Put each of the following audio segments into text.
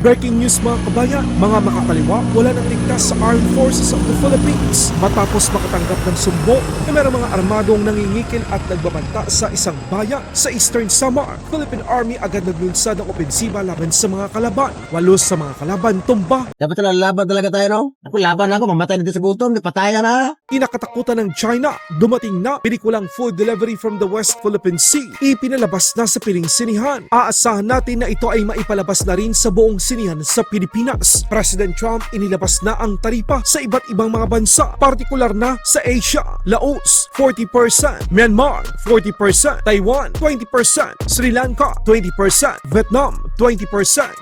Breaking news mga kabayan, mga makakaliwa, wala nang ligtas sa Armed Forces of the Philippines matapos makatanggap ng sumbong na mayroong mga armadong nangingikil at nagbabanta sa isang bayan sa Eastern Samar. Philippine Army agad naglunsad ng opensiba laban sa mga kalaban. 8 sa mga kalaban tumba. Dapat laban talaga tayo, no? Ako laban ako, mamatay dito sa gutom, patayan na. Kinakatakutan ng China, dumating na pinikulang food delivery from the West Philippine Sea. Ipinalabas na sa piling sinihan. Aasahan natin na ito ay maipalabas na rin sa buong sinihan sa Pilipinas. President Trump inilabas na ang taripa sa iba't ibang mga bansa, partikular na sa Asia. Laos, 40%, Myanmar, 40%, Taiwan, 20%, Sri Lanka, 20%, Vietnam, 20%,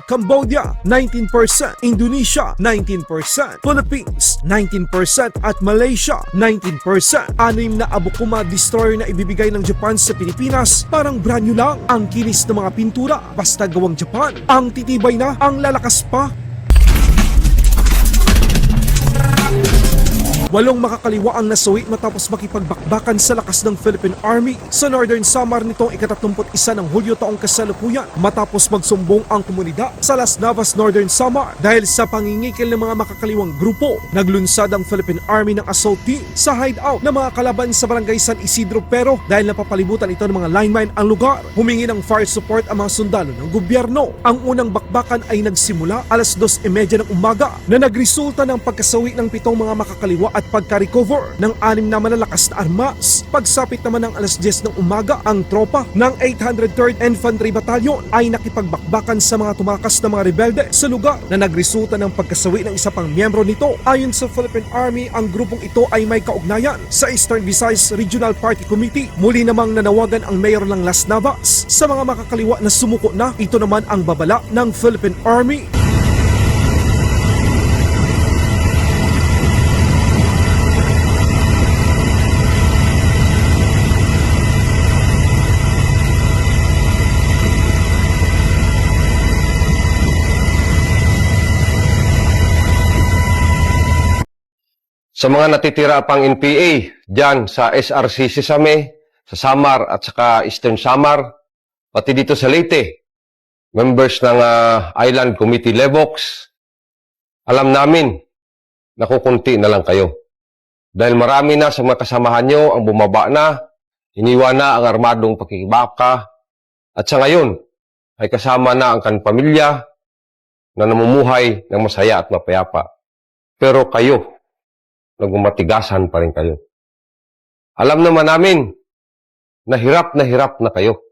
Cambodia, 19%, Indonesia, 19%, Philippines, 19% at Malaysia, 19%. 6 na Abukuma destroyer na ibibigay ng Japan sa Pilipinas, parang brand new lang. Ang kinis ng mga pintura, basta gawang Japan. Ang titibay na, ang lalakas pa. 8 makakaliwa ang nasuwi matapos makipagbakbakan sa lakas ng Philippine Army sa Northern Samar nitong ika-31 ng Hulyo taong kasalukuyan matapos magsumbong ang komunidad sa Las Navas, Northern Samar dahil sa pangingikil ng mga makakaliwang grupo. Naglunsad ang Philippine Army ng assault team sa hideout ng mga kalaban sa Barangay San Isidro pero dahil napapalibutan ito ng mga lineman ang lugar, humingi ng fire support ang mga sundalo ng gobyerno. Ang unang bakbakan ay nagsimula alas 2:30 ng umaga na nagresulta ng pagkasawi ng 7 mga makakaliwa at pagka-recover ng 6 na malalakas na armas. Pagsapit naman ng alas 10 ng umaga, ang tropa ng 803rd Infantry Battalion ay nakipagbakbakan sa mga tumakas na mga rebelde sa lugar na nagresulta ng pagkasawi ng isa pang miyembro nito. Ayon sa Philippine Army, ang grupong ito ay may kaugnayan sa Eastern Visayas Regional Party Committee. Muli namang nanawagan ang mayor ng Las Navas sa mga makakaliwa na sumuko na. Ito naman ang babala ng Philippine Army. Sa mga natitira pang NPA, dyan sa SRC Sesame, sa Samar at saka Eastern Samar, pati dito sa Leyte, members ng Island Committee Levox, alam namin, nakukunti na lang kayo. Dahil marami na sa mga kasamahan nyo ang bumaba na, iniwan na ang armadong pakikibaka, at sa ngayon, ay kasama na ang kanilang pamilya na namumuhay ng masaya at mapayapa. Pero kayo, nagmamatigasan pa rin kayo. Alam naman namin na hirap na kayo.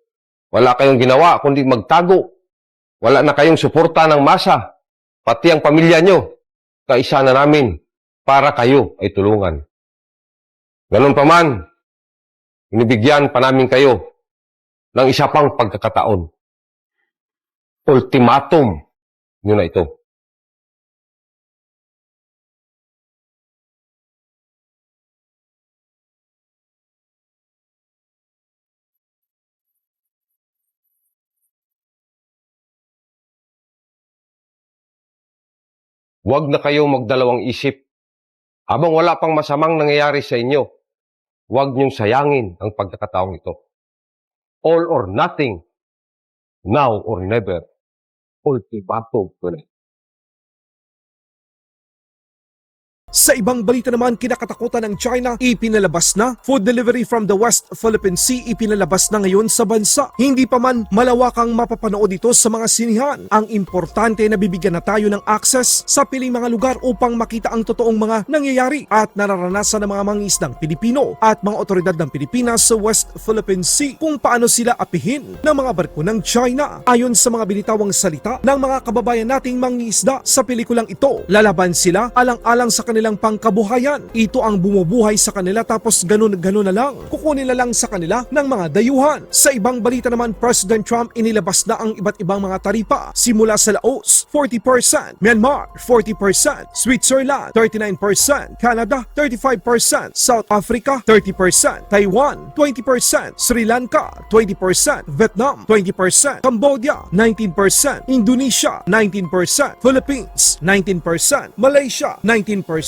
Wala kayong ginawa kundi magtago. Wala na kayong suporta ng masa. Pati ang pamilya nyo, kaisa na namin para kayo ay tulungan. Ganun pa man, inibigyan pa namin kayo ng isa pang pagkakataon. Ultimatum nyo na ito. Huwag na kayong magdalawang isip. Habang wala pang masamang nangyayari sa inyo, huwag niyong sayangin ang pagkakataong ito. All or nothing, now or never, ultimatum to na. Sa ibang balita naman, kinakatakutan ng China, ipinalabas na food delivery from the West Philippine Sea, ipinalabas na ngayon sa bansa. Hindi pa man malawakang mapapanood ito sa mga sinihan. Ang importante na bibigyan na tayo ng access sa piling mga lugar upang makita ang totoong mga nangyayari at nararanasan ng mga mangingisdang Pilipino at mga otoridad ng Pilipinas sa West Philippine Sea kung paano sila apihin ng mga barko ng China. Ayon sa mga binitawang salita ng mga kababayan nating mangingisda sa pelikulang ito, lalaban sila alang-alang sa kanilang pangkabuhayan. Ito ang bumubuhay sa kanila tapos ganun-ganun na lang. Kukunin na lang sa kanila ng mga dayuhan. Sa ibang balita naman, President Trump inilabas na ang iba't ibang mga taripa simula sa Laos, 40%, Myanmar, 40%, Switzerland, 39%, Canada, 35%, South Africa, 30%, Taiwan, 20%, Sri Lanka, 20%, Vietnam, 20%, Cambodia, 19%, Indonesia, 19%, Philippines, 19%, Malaysia, 19%,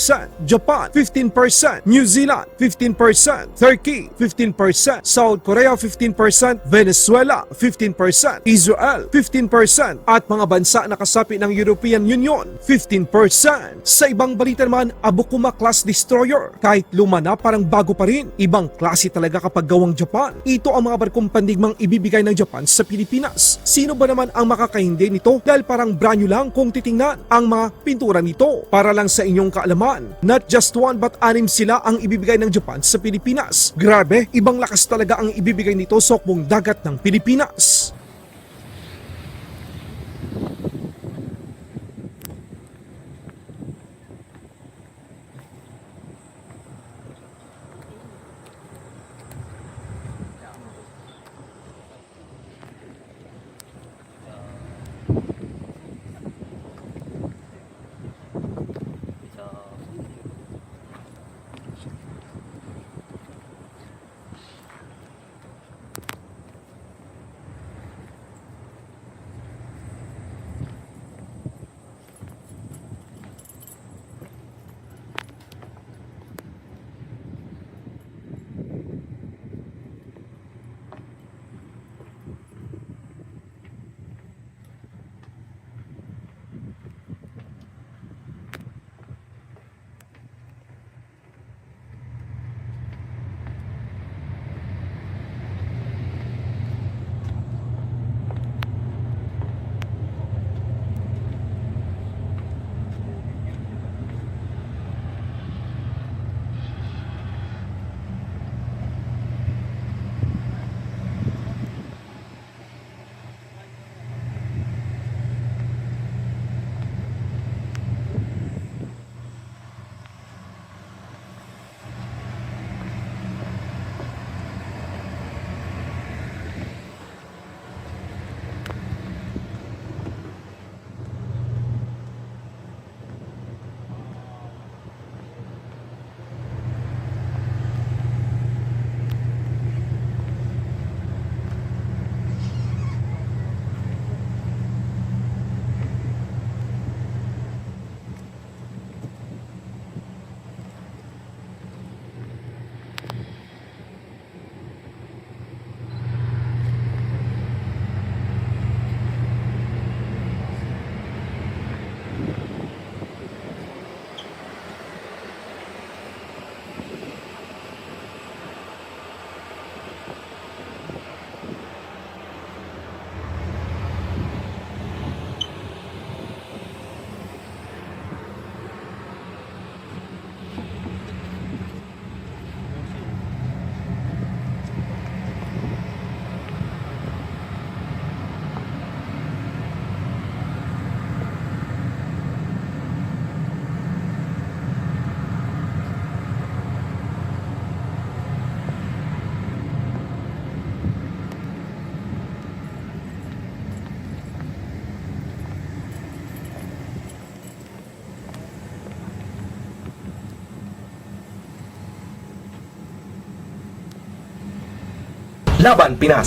Japan 15%, New Zealand 15%, Turkey 15%, South Korea 15%, Venezuela 15%, Israel 15%, at mga bansa na kasapi ng European Union 15%. Sa ibang balita naman, Abukuma class destroyer. Kahit luma na, parang bago pa rin. Ibang klase talaga kapag gawang Japan. Ito ang mga barkong pandigmang ibibigay ng Japan sa Pilipinas. Sino ba naman ang makakahindi nito? Dahil parang brand new lang kung titingnan ang mga pintura nito. Para lang sa inyong kaalaman, not just one but 6 sila ang ibibigay ng Japan sa Pilipinas. Grabe, ibang lakas talaga ang ibibigay nito sa hukbong dagat ng Pilipinas. Laban Pinas.